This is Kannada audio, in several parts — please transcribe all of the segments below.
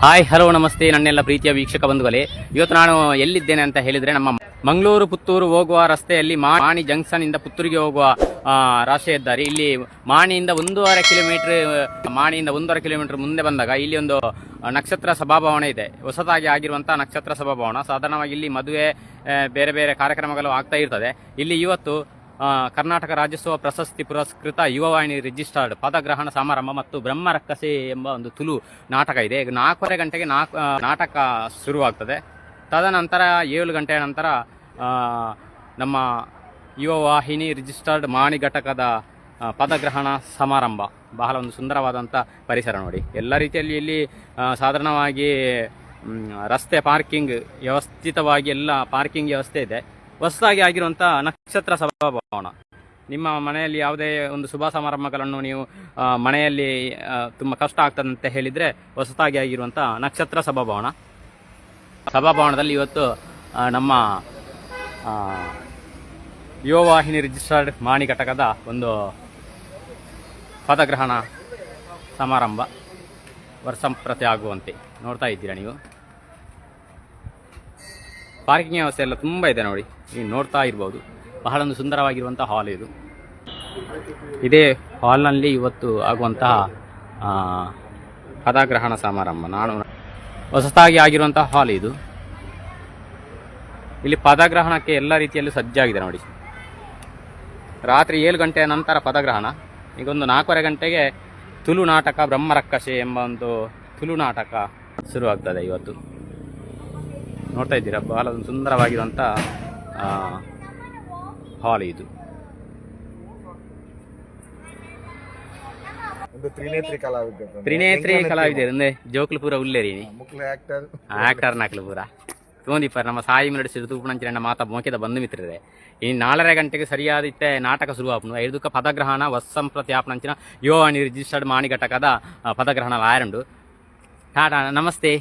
ಹಾಯ್ ಹಲೋ ನಮಸ್ತೆ ನನ್ನೆಲ್ಲ ಪ್ರೀತಿಯ ವೀಕ್ಷಕ ಬಂಧುಗಳೇ, ಇವತ್ತು ನಾನು ಎಲ್ಲಿದ್ದೇನೆ ಅಂತ ಹೇಳಿದ್ರೆ ನಮ್ಮ ಮಂಗಳೂರು ಪುತ್ತೂರು ಹೋಗುವ ರಸ್ತೆಯಲ್ಲಿ ಮಾಣಿ ಜಂಕ್ಷನ್ ಇಂದ ಪುತ್ತೂರಿಗೆ ಹೋಗುವ ರಾಷ್ಟ್ರೀಯ ಹೆದ್ದಾರಿ. ಇಲ್ಲಿ ಮಾಣಿಯಿಂದ 1.5 ಕಿಲೋಮೀಟರ್ ಮುಂದೆ ಬಂದಾಗ ಇಲ್ಲಿ ಒಂದು ನಕ್ಷತ್ರ ಸಭಾಭವನ ಇದೆ. ಹೊಸದಾಗಿ ಆಗಿರುವಂತಹ ನಕ್ಷತ್ರ ಸಭಾಭವನ. ಸಾಧಾರಣವಾಗಿ ಇಲ್ಲಿ ಮದುವೆ ಬೇರೆ ಬೇರೆ ಕಾರ್ಯಕ್ರಮಗಳು ಆಗ್ತಾ ಇರ್ತದೆ. ಇಲ್ಲಿ ಇವತ್ತು ಕರ್ನಾಟಕ ರಾಜ್ಯೋತ್ಸವ ಪ್ರಶಸ್ತಿ ಪುರಸ್ಕೃತ ಯುವವಾಹಿನಿ ರಿಜಿಸ್ಟರ್ಡ್ ಪದಗ್ರಹಣ ಸಮಾರಂಭ ಮತ್ತು ಬ್ರಹ್ಮರಕ್ಕಸೆ ಎಂಬ ಒಂದು ತುಳು ನಾಟಕ ಇದೆ. 4:15 ಗಂಟೆಗೆ ನಾಟಕ ಶುರುವಾಗ್ತದೆ. ತದನಂತರ 7 ಗಂಟೆಯ ನಂತರ ನಮ್ಮ ಯುವವಾಹಿನಿ ರಿಜಿಸ್ಟರ್ಡ್ ಮಾಣಿ ಘಟಕದ ಪದಗ್ರಹಣ ಸಮಾರಂಭ. ಬಹಳ ಒಂದು ಸುಂದರವಾದಂಥ ಪರಿಸರ ನೋಡಿ. ಎಲ್ಲ ರೀತಿಯಲ್ಲಿ ಇಲ್ಲಿ ಸಾಧಾರಣವಾಗಿ ರಸ್ತೆ ಪಾರ್ಕಿಂಗ್ ವ್ಯವಸ್ಥಿತವಾಗಿ ಎಲ್ಲ ಪಾರ್ಕಿಂಗ್ ವ್ಯವಸ್ಥೆ ಇದೆ. ಹೊಸದಾಗಿ ಆಗಿರುವಂಥ ನಕ್ಷತ್ರ ಸಭಾಭವನ. ನಿಮ್ಮ ಮನೆಯಲ್ಲಿ ಯಾವುದೇ ಒಂದು ಶುಭ ಸಮಾರಂಭಗಳನ್ನು ನೀವು ಮನೆಯಲ್ಲಿ ತುಂಬ ಕಷ್ಟ ಆಗ್ತದಂತ ಹೇಳಿದರೆ ಹೊಸದಾಗಿ ಆಗಿರುವಂಥ ನಕ್ಷತ್ರ ಸಭಾಭವನದಲ್ಲಿ ಇವತ್ತು ನಮ್ಮ ಯುವವಾಹಿನಿ ರಿಜಿಸ್ಟರ್ಡ್ ಮಾಣಿ ಘಟಕದ ಒಂದು ಪದಗ್ರಹಣ ಸಮಾರಂಭ ವರ್ಷಂಪ್ರತಿ ಆಗುವಂತೆ ನೋಡ್ತಾ ಇದ್ದೀರಾ ನೀವು. ಪಾರ್ಕಿಂಗ್ ವ್ಯವಸ್ಥೆ ಎಲ್ಲ ತುಂಬ ಇದೆ ನೋಡಿ, ನೀವು ನೋಡ್ತಾ ಇರ್ಬೋದು. ಬಹಳ ಒಂದು ಸುಂದರವಾಗಿರುವಂಥ ಹಾಲ್ ಇದು. ಇದೇ ಹಾಲ್ನಲ್ಲಿ ಇವತ್ತು ಆಗುವಂತಹ ಪದಗ್ರಹಣ ಸಮಾರಂಭ. ನಾನು ಹೊಸತಾಗಿ ಆಗಿರುವಂತಹ ಹಾಲ್ ಇದು. ಇಲ್ಲಿ ಪದಗ್ರಹಣಕ್ಕೆ ಎಲ್ಲ ರೀತಿಯಲ್ಲೂ ಸಜ್ಜಾಗಿದೆ ನೋಡಿ. ರಾತ್ರಿ 7 ಗಂಟೆಯ ನಂತರ ಪದಗ್ರಹಣ. ಈಗ ಒಂದು 4:15 ಗಂಟೆಗೆ ತುಳು ನಾಟಕ ಬ್ರಹ್ಮರಕ್ಕಸೆ ಎಂಬ ಒಂದು ತುಳು ನಾಟಕ ಶುರುವಾಗ್ತದೆ ಇವತ್ತು. ನೋಡ್ತಾ ಇದ್ದೀರಾ, ಬಹಳ ಒಂದು ಸುಂದರವಾಗಿರುವಂಥ ಹಾಲ್ ಇದು. ತ್ರಿನೇತ್ರಿ ಕಲಾವಿದರು ಅಂದ್ರೆ ಜೋಕ್ಲು ಪೂರ ಉಲ್ಲೇರಿ ಆಕ್ಟರ್ ನಾಕ್ಲು ಪೂರ ತೋಂದಿಪ್ಪ ನಮ್ಮ ಸಾಯಿ ನಡೆಸಿದ ತೂಪುಣಂಚಿನ ಮಾತಾ ಮೋಕೆದ ಬಂಧು ಮಿತ್ರರೇ. ಇನ್ನು 4:30 ಗಂಟೆಗೆ ಸರಿಯಾದಿತ್ತೆ ನಾಟಕ ಶುರುವಾಪನು. 5ಕ್ಕೆ ಪದಗ್ರಹಣ ವಸ್ಸಂಪ್ರತಿ ಆಪಣಂಚಿನ ಯುವವಾಹಿನಿ ರಿಜಿಸ್ಟರ್ಡ್ ಮಾಣಿ ಘಟಕದ ಪದಗ್ರಹಣ ಆಯರಂಡು. ಟಾಟಾ ನಮಸ್ತೆ.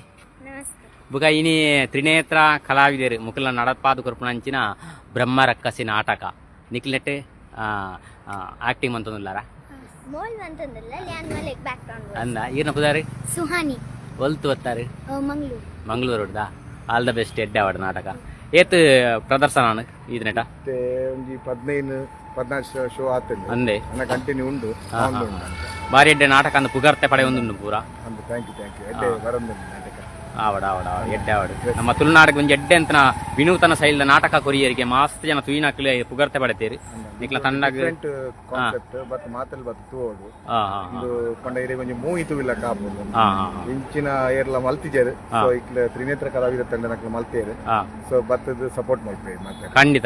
ಬುಗ ಇನಿ ತ್ರಿನೇತ್ರ ಕಲಾವಿದರು ಮುಕುಲ ನಡಪಾದು ಕೊರ್ಪುಣಂಚಿನ ಬ್ರಹ್ಮರಕ್ಕಸಿ ನಾಟಕ ನಿಕ್ಲೆಟ್ ಆಕ್ಟಿಂಗ್ ಅಂತಂದಿಲ್ಲಾರ ಅಂದ ಈರ್ನ ಪುದಾರಿ ಸುಹಾನಿ ಒಲ್ತು ಒತ್ತಾರೆ ಮಂಗಳೂರು ಹೊಡ್ದ. ಆಲ್ ದ ಬೆಸ್ಟ್ ಎಡ್ಡೆ ಅವಡ ನಾಟಕ ಏತ್ ಪ್ರದರ್ಶನ ಇದನೆಟ 15-14 ಶೋ ಆತಂದೆ ಅಂದೆ ಕಂಟಿನ್ಯೂ ಉಂಡು. ಬಾರಿ ಎಡ್ಡೆ ನಾಟಕ ಅಂದ ಪುಗಾರ್ತೆ ಪಡೆ ಒಂದು ಪೂರ ಥ್ಯಾಂಕ್ ಯು ಎಡ್ಡೆ ಬರಂದು ನಾಟಕ ಆವಡ ಎಡ್ಡೆ ಆವಡು ನಮ್ಮ ತುಳುನಾಡಿಗೆ ಒಂದು ಎಡ್ಡೆ ಅಂತ ವಿನೂತನ ಶೈಲಿದ ನಾಟಕ ಕೊರಿಯರಿಗೆ ಮಸ್ತ್ ಜನ ತುಯಿನಾಕ್ಲೆ ಪುಗರ್ತೆ ಪಡೆತೀರಿ ನಿಕ್ಲ ತಣ್ಣಗ ಕಾನ್ಸೆಪ್ಟ್ ಬಟ್ ಮಾತಲ್ಲಿ ಬತ್ ತೂವೋಡು ಒಂದು ಕೊಂಡ ಕೊಂಚ ಮೂವಿ ತುವಿಲ್ಲ ಕಾಪುಂಡು ಇಂಚಿನ ಏರ್ಲ ಮಲ್ತಿಜೇರು ಸೊ ಇಕ್ಲ ತ್ರಿನೇತ್ರ ಕಲಾವಿದ ತಂಡ ನಕ್ಲ ಮಲ್ತೇರು ಸೊ ಬತ್ತದು ಸಪೋರ್ಟ್ ಮಾಡ್ತೇವೆ ಮತ್ತೆ ಖಂಡಿತ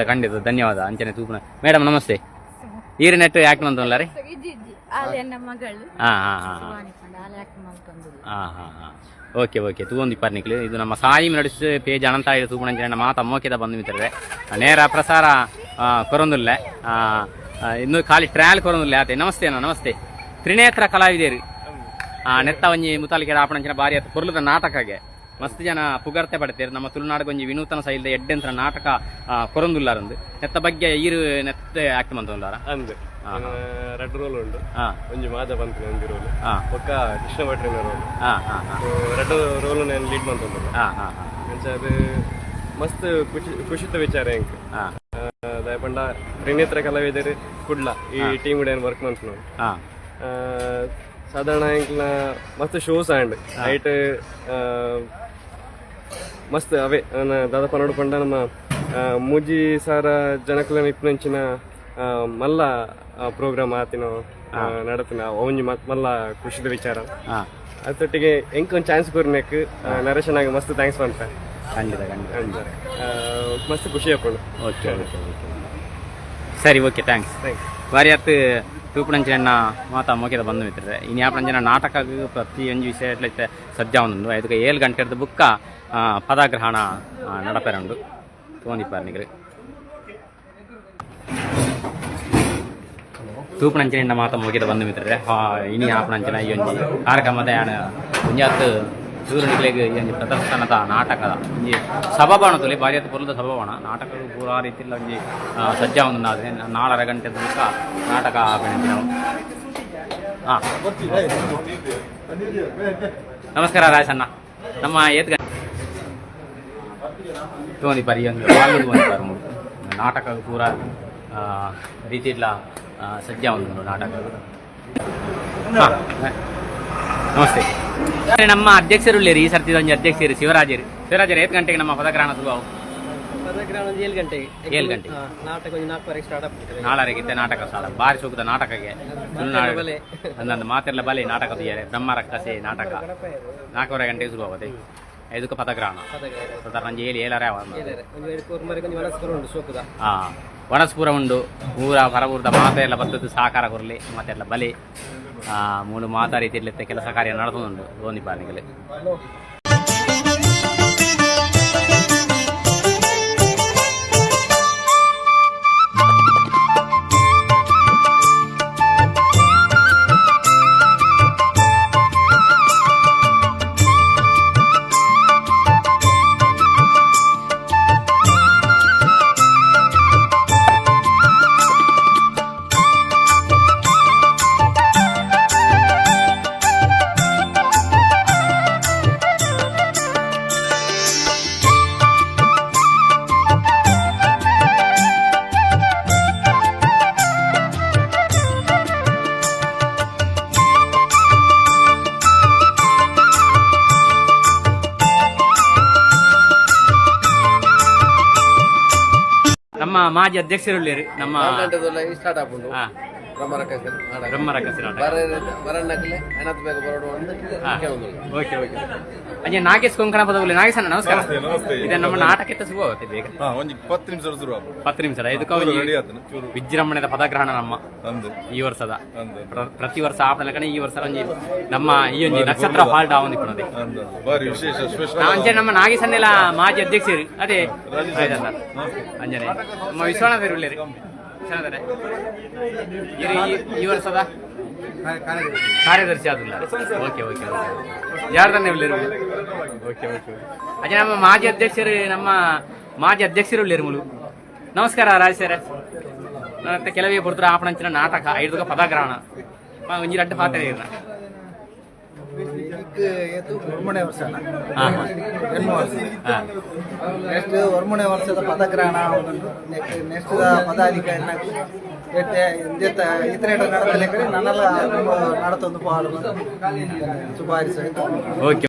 ಧನ್ಯವಾದ ಅಂಚನೆ ತೂಪನ. ಮೇಡಮ್ ನಮಸ್ತೆ. ಈರು ನೆಟ್ಟು ಯಾಕೆ ಅಂತಲ್ಲ ಓಕೆ ತೂಂದು ಪರ್ನಿಕ್ಲು ಇದು ನಮ್ಮ ಸಾಯಿ ನಡೆಸ ಪೇಜ್ ಅನಂತ ತೂಪಣ ಮಾತ ಮೋಕೆದ ಬಂದು ಮಿತ್ರರೆ ನೇರ ಪ್ರಸಾರ ಕೊರೊಂದುಲ್ಲ ಇನ್ನು ಖಾಲಿ ಟ್ರಯಲ್ ಕೊರೊಂದುಲ್ಲ ಆತೆ. ನಮಸ್ತೆ ನಮಸ್ತೆ. ತ್ರಿನೇತ್ರ ಕಲಾವಿದೇರು ನೆತ್ತ ಒಂಜಿ ಮುತಾಲಿಕೆ ಆಪಣಂಚಿನ ಬಾರಿ ಆತ ಪೊರ್ಲದ ನಾಟಕಗೆ ಮಸ್ತ್ ಜನ ಪುಗರ್ತೆ ಪಡ್ತೇರು. ನಮ್ಮ ತುಳುನಾಡಿಗೆ ಒಂಜಿ ವಿನೂತನ ಶೈಲಿದ ಎಡ್ಡೆಂತ್ರ ನಾಟಕ ಕೊರೊಂದುಲ್ಲಾರಂದು ನೆತ್ತ ಬಗ್ಗೆ ಈರು ನೆತ್ತ ಆಕ್ಟ್ ಮಂತೊಂದಾರ ಅಂದು ರೆಡ್ ರೋಲ್ ಉಂಡು ಒಂಜಿ ಮಾದ ಬಂತು ಒಂಜಿ ರೋಲ್ ಒಕ್ಕ ಕೃಷ್ಣ ಭಟ್ರಿನ ರೋಲ್ ರೆಡ್ ರೋಲ್ ನಾನು ಲೀಡ್ ಮಂತೊಂದು ಅದು ಮಸ್ತ್ ಖುಷಿತ ವಿಚಾರ ಹೆಂಗ್ ದಯಪಂಡ ತ್ರಿನೇತ್ರ ಕಲಾವಿದರು ಕುಡ್ಲ ಈ ಟೀಮ್ ಕೂಡ ವರ್ಕ್ ಮಾಡ್ತು ನಾವು ಸಾಧಾರಣ ಇಂಕ್ಲ ಮಸ್ತ್ ಶೋಸ್ ಆಂಡ್ ನೈಟ್ ಮಸ್ತ್ ಅವೇ ದಾದಪ್ಪ ನೋಡ್ಕೊಂಡ ನಮ್ಮ ಮೂಜಿ ಸಾರ ಜನಕುಲ ಇಪ್ಪನಂಚಿನ ಮಲ್ಲ ಪ್ರೋಗ್ರಾಮ್ ಆತಿನೋ ನಡತಿನ ಒಂಜಿ ಮಲ್ಲ ಖುಷಿದ ವಿಚಾರ ಅದೊಟ್ಟಿಗೆ ಎಂಕೊಂದು ಚಾನ್ಸ್ ಕೊರ್ನೆಕ್ ನರೇಶನಾಗ ಮಸ್ತ್ ಥ್ಯಾಂಕ್ಸ್ ಮಾಡ್ತ ಖಂಡಿತ ಮಸ್ತ್ ಖುಷಿ ಹಾಕೊಂಡು ಸರಿ ಓಕೆ ಥ್ಯಾಂಕ್ಸ್ ಬಾರಿ ಆತು ತೂಪುಣಂಚಿನ ಮಾತಾ ಮೋಕೆದ ಬಂದು ಮಿತ್ರರೆ ಇನ್ನು ಯಾಪಂಚಿನ ನಾಟಕ ಪ್ರತಿಯೊಂದು ವಿಷಯ ಸಜ್ಜಾ ಒಂದು 5ಕ್ಕೆ 7 ಗಂಟೆದ ಬುಕ್ಕ ಪದಗ್ರಹಣ ನಡಪೆರಂಡು ತೋಂದಿಪ್ಪಾರ್ನಿಗ್ರಿ ತೂಪುಣಂಚಿನ ಮಾತಾ ಮೋಕೆದ ಬಂದು ಮಿತ್ರರೆ ಇನಿ ಆಪಣಂಚಿನ ಈ ಒಂಜಿ ಕಾರ್ಯಕ್ರಮದ ಒಂಜಾತ್ ಸೂರ್ಯನಿಗೆ ಈ ಒಂಜಿ ಪ್ರದರ್ಶನದ ನಾಟಕದ ಒಂಜಿ ಸಭಾಭವನ ತೊಲೆ ಬಾರಿ ಆತ ಪೊರ್ಲದ ಸಭಾಭವನ ನಾಟಕ ಪೂರ ರೀತಿಯಲ್ಲಿ ಒಂಜಿ ಸಜ್ಜಾ ಒಂದು 4:30 ಗಂಟೆದ ತನಕ ನಾಟಕ ಬೆಳೆದಿ ನಾವು. ನಮಸ್ಕಾರ ರಾಜಣ್ಣ. ನಮ್ಮ ಏತ್ ತೋನಿ ಪರಿಯಂಗ ನಾಟಕ ಪೂರ ರೀತಿಲ ಸಜ್ಜಾ ಒಂದು ನಾಟಕ. ನಮಸ್ತೆ. ನಮ್ಮ ಅಧ್ಯಕ್ಷರು ಈ ಸರ್ತಿ ಒಂಜಿ ಅಧ್ಯಕ್ಷರು ಶಿವರಾಜರು ಏತ್ ಗಂಟೆಗೆ ನಮ್ಮ ಪದಗ್ರಹಣ ಶುರು? ಪದಗ್ರಹಣ 7 ಗಂಟೆಗೆ. 7 ಗಂಟೆಗೆ ನಾಟಕ 4ವರೆಗೆ ಸ್ಟಾರ್ಟ್ ಆಗ್ತದೆ. 4ವರೆಗೆ ನಾಟಕ ಸ್ಟಾರ್ಟ್. ಬಾರಿ ಸೂಕ್ತ ನಾಟಕಕ್ಕೆ ಒಂದೊಂದು ಮಾತೆಲ್ಲ ಬಲೆ ನಾಟಕದ ಬ್ರಹ್ಮ ರಕ್ಕಸೆ ನಾಟಕ 4ವರೆ ಗಂಟೆಗೆ ಶುರು ಆಗುತ್ತೆ. ಇದಕ್ಕೆ ಪದಗ್ರಹಣ ಸಾಧಾರಣ 7 ವನಸ್ಪುರ ಉಂಡು. ಊರ ಹೊರಬೂರದ ಮಾತ ಎಲ್ಲ ಬದ್ದದ್ದು ಸಹಕಾರ ಕೊರಲಿ ಮಾತೆಲ್ಲ ಬಲಿ ಮೂರು ಮಾತಾ ರೀತಿಯಲ್ಲಿ ಕೆಲಸ ಕಾರ್ಯ ನಡೆದುಂಟು ಗೋಂದಿ ಪಾಲಿಗೆಲೆ. ನಮ್ಮ ಮಾಜಿ ಅಧ್ಯಕ್ಷರು ನಮ್ಮ ಸ್ಟಾರ್ಟ್ ಆಗ್ಬೋದು. ಅಜ್ಜಿ ನಾಗೇಶ್ ಕೊಂಕಣ ಪದಗಳು. ನಾಗೇಶ್ ನಮಸ್ಕಾರ. ಇದು ನಮ್ಮ ನಾಟಕ ಶುರು ಆಗುತ್ತೆ ಬೇಗ 10 ನಿಮಿಷ. ಇದಕ್ಕೆ ವಿಜೃಂಭಣೆದ ಪದಗ್ರಹಣ ನಮ್ಮ ಈ ವರ್ಷದ ಪ್ರತಿ ವರ್ಷ ಆಪಣ ಕಡೆ ಈ ವರ್ಷ ನಮ್ಮ ಈ ಒಂದು ನಕ್ಷತ್ರ ಹಾಲ್ಡ್ ಆವೊಂದಿಪ್ಪುನದೆ ಅಂಚೆ ನಮ್ಮ ನಾಗೇಶನ್ನೆಲ್ಲ ಮಾಜಿ ಅಧ್ಯಕ್ಷರು ಅದೇ ಆಯ್ತಲ್ಲ ಅಂಜನೆ ನಮ್ಮ ವಿಶ್ವನಾಥರು ಒಳ್ಳೆಯರು ಚೆನ್ನಾದರೆ ಈ ವರ್ಷದ ಕಾರ್ಯದರ್ಶಿ ಆದಿಲ್ಲ. ಓಕೆ ಓಕೆ ಓಕೆ ಯಾರ್ದನ್ನೇ ಒಳ್ಳೆಯರು. ಓಕೆ ಓಕೆ ಅಜ್ಜೆ ನಮ್ಮ ಮಾಜಿ ಅಧ್ಯಕ್ಷರು ಒಳ್ಳೆಯರು ಮುಳು. ನಮಸ್ಕಾರ ರಾಜೇಶ್ವರ. ನನ್ನ ಕೆಲವೇ ಕೊಡ್ತಾರೆ ಆಪಣಂಚಿನ ನಾಟಕ 5 ಪದಗ್ರಹಣ ಒಂಜಿ 2 ಪಾತ್ರ ಇರ ನೆಕ್ಸ್ಟ್ ವರ್ಮುಣೆ ವರ್ಷದ ಪದಗ್ರಹಣ ನೆಕ್ಸ್ಟ್ ಪದಾಧಿಕಾರಿ ಇತರ ನಡೆದಲೆ ಕಡೆ ನನ್ನೆಲ್ಲ ನಡತೊಂದು ಪಾಡು ಶುಭಾರಿಸ. ಓಕೆ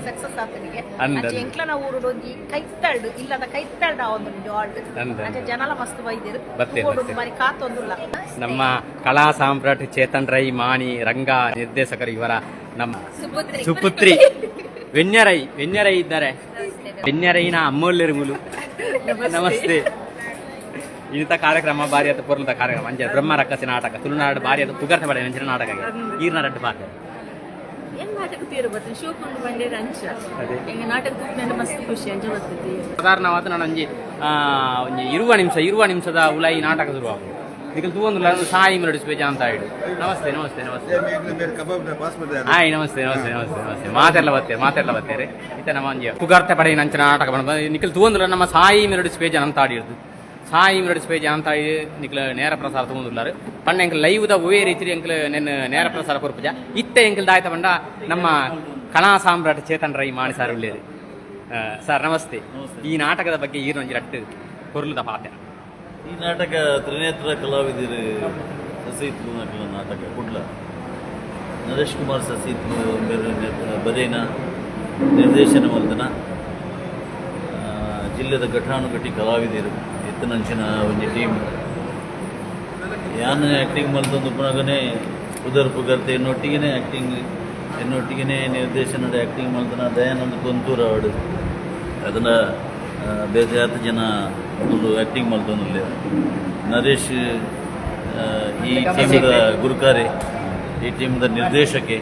ಸಕ್ಸಸ್ ಆಗ್ತನಿಗೆ ಎಂಕ್ಲನ ಊರು ಒಂಜಿ ಕೈತ್ತಳ್ಳು ಇಲ್ಲದ ಕೈತ್ತಳ್ಳ ಒಂದು ಜನಲ ಮಸ್ತ್ ಬೈದಿರು ಬಾರಿ ಕಾತೊಂದುಲ್ಲ. ನಮ್ಮ ಕಲಾ ಸಾಮ್ರಾಟ್ ಚೇತನ್ ರೈ ಮಾಣಿ ರಂಗ ನಿರ್ದೇಶಕರು ಇವರ ನಮ್ಮ ಸುಪುತ್ರಿ ವೆನ್ಯರೈ ಇದ್ದಾರೆ. ವೆನ್ಯರೈನ ಅಮ್ಮೋಲ್ಲೆರು ಮುಲು. ನಮಸ್ತೆ. ಇಂಥ ಕಾರ್ಯಕ್ರಮ ಬಾರಿ ಆತ ಪೂರ್ಣದ ಕಾರ್ಯಕ್ರಮ ಅಂಜೆ ಬ್ರಹ್ಮ ರಕ್ಕಸಿ ನಾಟಕ ತುಳುನಾಡು ಬಾರಿ ಆತ ಪುಗರ್ತ ಪಡೆ ಅಂಚಿನ ನಾಟಕ ಈರ್ನ 2 ಪಾತ್ರ ಸಾಧಾರಣವಾದ ನಾನು ಒಂಜಿ 20 ನಿಮಿಷದ ಉಲಾಯಿ ನಾಟಕ ಶುರುವಾಗುದು. ಇದಕ್ಕೆ ತೂವೊಂದು ಸಾಯಿ ಮೆರಡಿಸ್ಬೇಜ ಅಂತ ಹೇಳಿ. ನಮಸ್ತೆ ನಮಸ್ತೆ ನಮಸ್ತೆ. ಹಾಯ್ ನಮಸ್ತೆ ನಮಸ್ತೆ ನಮಸ್ತೆ ನಮಸ್ತೆ. ಮಾತೆಲ್ಲ ಬತ್ತೇರಿ ಇತ್ತ ನಮ್ಮ ಒಂಜಿ ಪುಗರ್ತೆ ಪಡೆ ನಂಚಿನ ನಾಟಕ ಬಂದ ನಿಖಿಲ್ ತೂವೊಂದು ನಮ್ಮ ಸಾಯಿ ಮೆರಡಿಸ್ಬೇಜ ಅಂತ ಆಡಿರ್ದು. ಸಾಯಿ ಮೆರಡಿಸ್ಬೇಜ ಅಂತ ನಿಖಿಲ್ ನೇರ ಪ್ರಸಾರ ತಗೊಂಡುಲ್ಲಾರು ಪಣ್ಣ ಎಂಕಲ್ ಲೈವ್ದ ಒವೇ ರೀತಿ ಎಂಕಲ್ ನೆನ್ನ ನೇರ ಪ್ರಸಾರ ಕೊರ್ಪುಜ ಇತ್ತೆ ಎಂಕಲ್ ದಾಯ್ತ ಬಂಡ ನಮ್ಮ ಕಲಾ ಸಾಮ್ರಾಟ್ ಚೇತನ್ ರೈ ಮಾಣಿ ಸಾರ್ ಉಳ್ಳೇರು. ಸರ್ ನಮಸ್ತೆ. ಈ ನಾಟಕದ ಬಗ್ಗೆ ಈರೊಂಜಿ 2 ಕೊರ್ಲದ ಪಾತ್ರ. ಈ ನಾಟಕ ತ್ರಿನೇತ್ರ ಕಲಾವಿದರು ಸಸೀತ್ಲು ನಕಲ ನಾಟಕ ಕುಡ್ಲ ನರೇಶ್ ಕುಮಾರ್ ಸಸೀತ್ಲು ಬರೇನ ನಿರ್ದೇಶನ ಮಲ್ತನ ಜಿಲ್ಲೆದ ಘಟಾನುಘಟಿ ಕಲಾವಿದರು ಎತ್ತನಂಚಿನ ಒಂದು ಟೀಮ್ ಯಾನು ಆ್ಯಕ್ಟಿಂಗ್ ಮಲ್ತೊಂದು ಪುನಗನೆ ಪುಗರ್ತೆ ಎನ್ನೊಟ್ಟಿಗೆ ಆ್ಯಕ್ಟಿಂಗ್ ಎನ್ನೊಟ್ಟಿಗೆ ನಿರ್ದೇಶನದ ಆ್ಯಕ್ಟಿಂಗ್ ಮಲ್ತನ ದಯಾನಂದ ಕೊಂತೂರು ಅವಡು ಅದನ್ನು ಬೇಜಾತ ಜನ ಒಂದು ಆ್ಯಕ್ಟಿಂಗ್ ಮಲ್ತೊಂದು ನರೇಶ್ ಈ ಟೀಮದ ಗುರುಕಾರೆ ಈ ಟೀಮದ ನಿರ್ದೇಶಕ್ಕೆ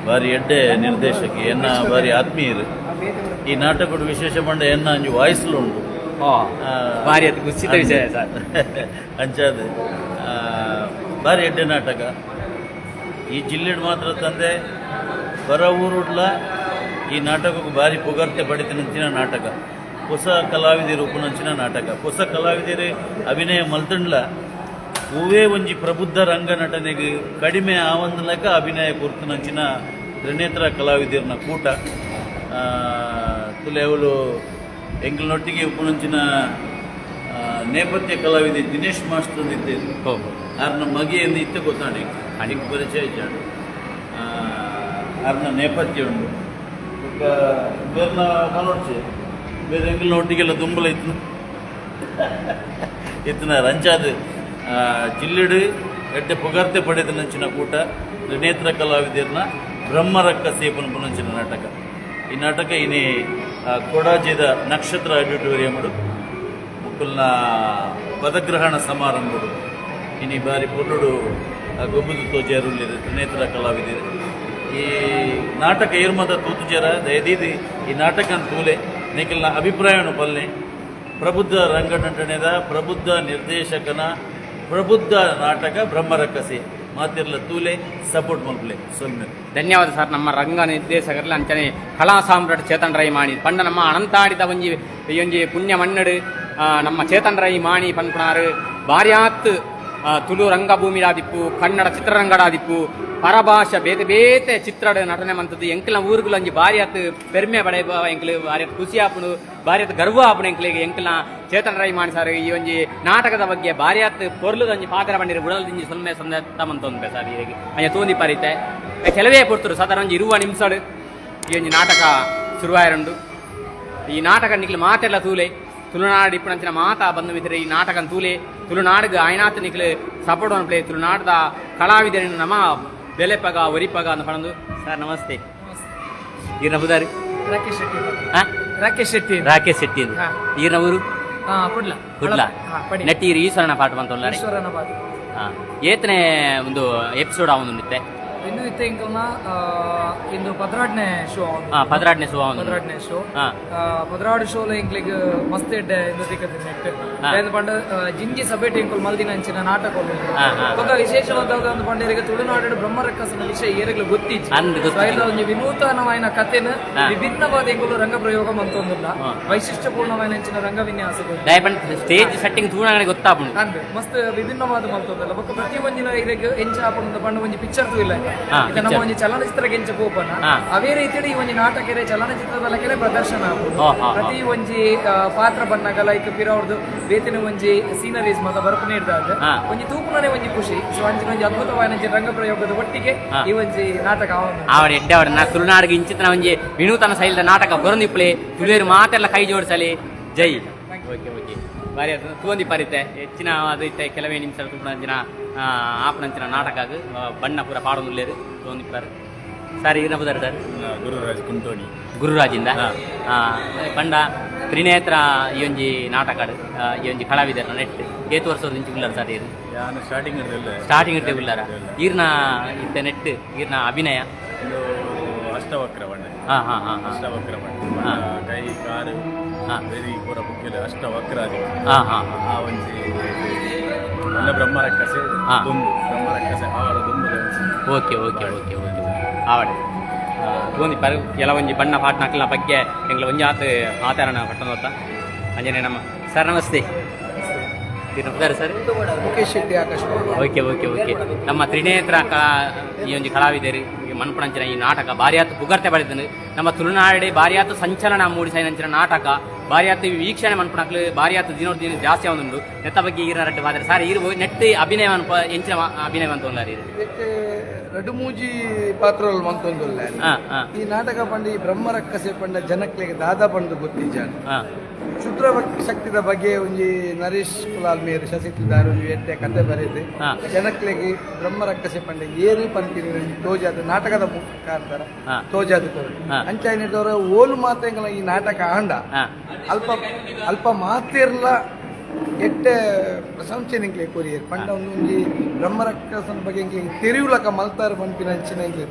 ಬಾರಿ ಎಡ್ಡೆ ನಿರ್ದೇಶಕ್ಕೆ ಎನ್ನ ಬಾರಿ ಆತ್ಮೀಯರು. ಈ ನಾಟಕದ ವಿಶೇಷ ಬಂಡ ಎನ್ನ ಅಂಜು ವಾಯ್ಸ್ಲು ಉಂಟು ಭಾರಿ ಕುಸಿತ ವಿಷಯ ಅಂಚಾದ ಬಾರಿ ಎಡ್ಡೆ ನಾಟಕ. ಈ ಜಿಲ್ಲೆಡ್ ಮಾತ್ರ ತಂದೆ ಹೊರ ಊರುಡ್ಲ ಈ ನಾಟಕಕ್ಕೂ ಭಾರಿ ಪೊಗರ್ತೆ ಪಡಿತಿನಂಚಿನ ನಾಟಕ. ಹೊಸ ಕಲಾವಿದರು ಉಪನಂಚಿನ ನಾಟಕ. ಹೊಸ ಕಲಾವಿದರು ಅಭಿನಯ ಮಲ್ತಂಡ್ಲ ಹೂವೇ ಒಂಜಿ ಪ್ರಬುದ್ಧ ರಂಗ ನಟನೆಗೆ ಕಡಿಮೆ ಆವಂದಲಕ ಅಭಿನಯ ಕೊರ್ತನಂಚಿನ ತ್ರಿನೇತ್ರ ಕಲಾವಿದರನ್ನ ಕೂಟ ತುಲೆ ಅವಳು ಎಂಕಲ್ನೊಟ್ಟಿಗೆ ಉಪನಂಚಿನ ನೇಪಥ್ಯ ಕಲಾವಿದೆ ದಿನೇಶ್ ಮಾಸ್ಟರ್ ಇದ್ದೇನೆ. ಅವ್ರನ್ನ ಮಗೆಯಿಂದ ಇತ್ತೆ ಗೊತ್ತಾಣೆ ಅಡಿಗೆ ಪರಿಚಯ ಇದ್ದಾನೆ. ಅವ್ರನ್ನ ನೇಪಥ್ಯ ಉಂಟು ಈಗ ಬೇರೆ ಕಾಲೋಡ್ಸೆ ಬೇರೆ ಎಂಕಲ್ನೊಟ್ಟಿಗೆಲ್ಲ ದುಂಬಲ ಇತ್ತು ಇತ್ತಿನ ರಂಚಾದ ಜಿಲ್ಲೆಡು ಎಡ್ಡೆ ಪೊಗರ್ತೆ ಪಡೆದ ನಂಚಿನ ಕೂಟ ತ್ರಿನೇತ್ರ ಕಲಾವಿದರನ್ನ ಬ್ರಹ್ಮರಕ್ಕ ಸೇಪನ್ ಪುನಂಚಿನ ನಾಟಕ. ಈ ನಾಟಕ ಇನ್ನೇ ಕೊಡಾಜಿದ ನಕ್ಷತ್ರ ಆಡಿಟೋರಿಯಂ ಮುಕ್ಕಲ್ನ ಪದಗ್ರಹಣ ಸಮಾರಂಭಗಳು ಇನಿ ಬಾರಿ ಪೊರ್ಲುಡು ಗೊಬ್ಬುದು ತೋಜಾರುಳ್ಳಿರು ತ್ರಿನೇತ್ರ ಕಲಾವಿದರು. ಈ ನಾಟಕ ಏರ್ಮದ ತೂತುಜರ ದಯದೀದಿ ಈ ನಾಟಕ ತೂಲೆ ನಿಖಲ್ನ ಅಭಿಪ್ರಾಯವನ್ನು ಪಲ್ಲೆ ಪ್ರಬುದ್ಧ ರಂಗನಟನೆದ ಪ್ರಬುದ್ಧ ನಿರ್ದೇಶಕನ ಪ್ರಬುದ್ಧ ನಾಟಕ ಬ್ರಹ್ಮರಕ್ಕಸೆ ಮಾತಿರ್ಲ ತೂಲೆ ಸಪೋರ್ಟ್ ಮಲ್ಪಲೆ ಸೊಲ್ಮೆ. ಧನ್ಯವಾದ ಸರ್. ನಮ್ಮ ರಂಗ ನಿರ್ದೇಶಕರ್ಲ ಅಂಚನೆ ಕಲಾ ಸಾಮ್ರಾಟ್ ಚೇತನ್ ರೈ ಮಾಣಿ ಪಂಡ ನಮ್ಮ ಅನಂತಾಡಿದ ಒಂಜಿ ಪುಣ್ಯ ಮನ್ನಡು ನಮ್ಮ ಚೇತನ್ ರೈ ಮಾಣಿ ಪನ್ಪುನಾರು ಬಾರ್ಯಾತ್ ತುಳು ರಂಗಭೂಮಿಡಾದಿಪ್ಪು ಕನ್ನಡ ಚಿತ್ರರಂಗಡಾದಿಪ್ಪು ಪರಭಾಷಾ ಬೇತೆ ಬೇತೆ ಚಿತ್ರಡ್ ನಟನೆ ಮಂತದ್ದು ಎಂಕಲ್ನ ಊರುಗಳು ಒಂಜಿ ಬಾರಿಯಾತ್ ಪೆರ್ಮೆ ಪಡೆ ಎಂಕಲು ಬಾರಿಯಾತ್ ಖುಷಿ ಆಪುನು ಬಾರಿಯಾತ್ ಗರ್ವ ಆಪುನು ಎಂಕಲಿಗೆ ಎಂಕಲ್ನ ಚೇತನ್ ರೈ ಮಾಣಿ ಸರ್ ಈ ಒಂಜಿ ನಾಟಕದ ಬಗ್ಗೆ ಬಾರಿಯಾತ್ ಪೊರ್ಲುದ ಒಂಜಿ ಪಾತ್ರ ಬಂದಿರು ಬುಡಲ್ದಿಂಜಿ ಸೊಲ್ಮೆ ಸಂದತ್ತ ಮಂತೊಂದು ಸರ್ ಹೀಗೆ ಅಯ್ಯ ತೂಂದಿ ಪಾರಿತೆ ಕೆಲವೇ ಕೊಡ್ತರು ಸಾಧಾರಣ ಒಂಜಿ 20 ನಿಮಿಷಡು ಈ ಒಂಜಿ ನಾಟಕ ಶುರುವಾಯರುಂಡು. ಈ ನಾಟಕ ನಿಕ್ಲು ಮಾತೆಲ್ಲ ತೂಲೆ ತುಳುನಾಡು ಇಪ್ಪಣಂಚಿನ ಮಾತಾ ಬಂದು ಮಿತ್ರ ಈ ನಾಟಕ ತೂಲೆ ತುಳುನಾಡಿಗೆ ಆಯ್ನಾತ್ ನಿಕ್ಲು ಸಪೋರ್ಟ್ ಅನ್ಪ್ಲೇ ತುಳುನಾಡದ ಕಲಾವಿದರನ್ನು ನಮ್ಮ ಬೆಲೆಪಗ ಒರಿಪಗ ಅಂತ ಪಣದು. ಸರ್ ನಮಸ್ತೆ. ಈರ್ನ ಬುದಾರಿ ರಾಕೇಶ್ ಶೆಟ್ಟಿ ಈರ್ನ ಊರು ಕುಡ್ಲ ನೆಟ್ಟಿ ಈಶ್ವರನ ಪಾಠ ಬಂತಲ್ಲ ಏತನೇ ಒಂದು ಎಪಿಸೋಡ್ ಅವನು ನಿತ್ತೆ ಇನ್ನು ಇತ್ತೆ ಇಂಕಲ್ನ ಇಂದು 18ನೇ ಶೋ 18ನೇ ಶೋ ಪದ್ರಾಡು ಶೋಲ ಇಂಕ್ಲಿಗ್ ಮಸ್ತ್ ಎಡ್ಡೆ ಇಂದು ತಿಕ್ಕದ ನೆಟ್ ಪಂಡ ಜಿಂಜಿ ಸಭೆಟ್ ಇಂಕಲ್ ಮಲ್ದಿನ ಅಂಚಿನ ನಾಟಕ ఒక ವಿಶೇಷವಾದ ಒಂದು ಪಂಡರಿಗೆ ತುಳುನಾಡು ಬ್ರಹ್ಮರಕ್ಕಸನ ವಿಷಯ ಏರಿಗಳು ಗೊತ್ತಿತ್ತು ಒಂದು ವಿನೂತನವಾದ ಕಥೆನ ವಿಭಿನ್ನವಾದ ಇಂಕಲು ರಂಗ ಪ್ರಯೋಗ ಮಂತೊಂದಿಲ್ಲ ವೈಶಿಷ್ಟ್ಯಪೂರ್ಣವಾದ ಅಂಚಿನ ರಂಗ ವಿನ್ಯಾಸಗಳು ಸ್ಟೇಜ್ ಸೆಟ್ಟಿಂಗ್ ತುಳುನಾಡಿಗೆ ಗೊತ್ತಾಪುಂಡು ಅಂದ್ ಮಸ್ತ್ ವಿಭಿನ್ನವಾದ ಮಂತೊಂದಿಲ್ಲ ಬೊಕ್ಕ ಪ್ರತಿ ಒಂದಿನ ಇರೆಗ್ ಎಂಚ ಆಪುಂಡು ಪಂಡ ಒಂಜಿ ಪಿಕ್ಚರ್ ತು ಇಲ್ಲ ನಮ್ಮ ಒಂದು ಚಲನಚಿತ್ರಕ್ಕೆ ಎಂಚ ಪೋಪನ ಅವೇ ರೀತಿಯಲ್ಲಿ ಈ ಒಂದು ನಾಟಕರೆ ಚಲನಚಿತ್ರದ ಕೆರೆ ಪ್ರದರ್ಶನ ಆಗುದು ಪ್ರತಿ ಒಂಜಿ ಪಾತ್ರ ಬಣ್ಣಗ ಲೈಕ್ ಪಿರವ್ರದ್ದು ಬೇತಿನ ಒಂಜಿ ಸೀನರೀಸ್ ಮತ ಬರ್ಪು ನೀಡಿದಾಗ ಒಂಜಿ ತೂಪುನೇ ಒಂಜಿ ಖುಷಿ ಸೊ ಅಂಚಿನ ಒಂಜಿ ಅದ್ಭುತವಾದ ರಂಗ ಪ್ರಯೋಗದ ಒಟ್ಟಿಗೆ ಈ ಒಂಜಿ ನಾಟಕ ಅವನ ಎಡ್ಡೆ ಅವರ ತುಳುನಾಡಿಗೆ ಇಂಚಿನ ಒಂಜಿ ವಿನೂತನ ಶೈಲಿದ ನಾಟಕ ಬರಂದಿಪ್ಲೆ ತುಳಿಯರು ಮಾತೆಲ್ಲ ಕೈ ಜೋಡಿಸಲಿ ಜೈ. ಓಕೆ ಓಕೆ ಬಾರಿ ಅದು ತೂಂದಿ ಪರಿತೆ ಹೆಚ್ಚಿನ ಅದು ಇತ್ತೆ ಕೆಲವೇ ನಿಮಿಷ ತುಪ್ಪನಂಚಿನ ಆಪನಂಚಿನ ನಾಟಕ ಬಣ್ಣ ಪೂರ ಪಾಡೋದಿಲ್ಲೇರು ತೂಂದಿ ಪಾರು ಸರ್ ಈರ್ನ ಬುದಾರ ಸರ್ ಗುರುರಾಜ್ ಕುಂಟೋಣಿ ಗುರುರಾಜಿಂದ ಪಂಡ ತ್ರಿನೇತ್ರ ಈ ಒಂಜಿ ನಾಟಕ ಈ ಒಂಜಿ ಕಲಾವಿದರ ನೆಟ್ ಏತು ವರ್ಷದ ಇಂಚು ಉಳ್ಳಾರ ಸರ್ ಇರು ಸ್ಟಾರ್ಟಿಂಗ್ ಇಟ್ಟೆ ಉಳ್ಳಾರ ಈರ್ನ ಇತ್ತೆ ನೆಟ್ ಈರ್ನ ಅಭಿನಯ ಅಷ್ಟವಕ್ರ ಬಣ್ಣ ಅಷ್ಟವಕ್ರ ಬಣ್ಣ ಕೈ ಕಾರು ಬೆರಿ ಪೂರ ಬುಕ್ಕಿಲ್ಲ ಅಷ್ಟವಕ್ರ ಆ ಒಂಜಿ ಬ್ರಹ್ಮರಕ್ಕಸೆ ಬ್ರಹ್ಮರಕ್ಕಸೆ ಅವರ ದುಂಬದ ಓಕೆ ಓಕೆ ಓಕೆ ಓಕೆ ಆವಡೆ ತೂಂದಿ ಪರ ಕೆಲವೊಂಜಿ ಬಣ್ಣ ಪಾಟ್ನಕ್ಲ ಬಗ್ಗೆ ಎಂಗ್ಲ ಒಂಜಿ ಆತಾರಣ ಪಟ್ಟಣೋತ್ತ ಅಂಜನೆ ನಮ್ಮ ಸರ್ ನಮಸ್ತೆ. Sir Mukesh Shetty Akash. Okay okay okay ನಮ್ಮ ತ್ರಿನೇತ್ರ ಈ ಒಂಜಿ ಕಲಾವಿದರು ಮನ್ಪುಣಂಚಿನ ಈ ನಾಟಕ ಬಾರಿಯಾತ್ ಪುಗರ್ತೆ ಪಡೆದನು ನಮ್ಮ ತುಳುನಾಡೆ ಬಾರಿಯಾತ್ ಸಂಚಲನ ಮೂಡಿಸೈನಂಚಿನ ನಾಟಕ ಬಾರಿಯಾತ್ ವೀಕ್ಷಣೆ ಮನ್ಪುಣಕ್ಲು ಬಾರಿಯಾತ್ ದಿನೋಡ್ ದಿನ ಜಾಸ್ತಿ ಆವೊಂದುಂಡು ನೆತ್ತ ಬಗ್ಗೆ ಈರ್ನ ರಡ್ಡು ಬಾದರೆ ಸರ್ ಇರು ನೆಟ್ ಅಭಿನಯ ಎಂಚಿನ ಅಭಿನಯ ಮಂತೊಂದಾರ ಇದಕ್ಕೆ ರಡ್ಡು ಮೂಜಿ ಪಾತ್ರಗಳು ಮಂತೊಂದುಲ್ಲ ಈ ನಾಟಕ ಪಂಡ ಈ ಬ್ರಹ್ಮರಕ್ಕಸೆ ಪಂಡ ಜನಕ್ಲೆಗೆ ದಾದಾ ಪಂಡ ಗೊತ್ತಿಜಾನ ಶುದ್ರ ಶಕ್ತಿದ ಬಗ್ಗೆ ಒಂಜಿ ನರೇಶ್ ಕುಲಾಲ್ ಮೇರು ಶಶಿತಿದಾರು ಎಡ್ಡೆ ಕತೆ ಬರೆದು ಜನಕ್ಲೆಗೆ ಬ್ರಹ್ಮರಕ್ಕಸೆ ಪಂಡ ಏರಿ ಪಂಪಿನ ತೋಜಾದ ನಾಟಕದ ಮುಖಾಂತರ ತೋಜಾದ ಅಂಚಾಯಿನದವರ ಓಲು ಮಾತೆಗಳ ಈ ನಾಟಕ ಆಂಡ ಅಲ್ಪ ಅಲ್ಪ ಮಾತಿರ್ಲ ಎಟ್ಟೆ ಪ್ರಶಂಸೆ ನಿಂಗೆ ಕೊರಿಯರ್ ಪಂಡ ಒಂದೊಂಜಿ ಬ್ರಹ್ಮರಕ್ಕಸನ ಬಗ್ಗೆ ತೆರಿವುಲಕ ಮಲ್ತಾರ ಪಂಪಿನ ಅಂಚಿನ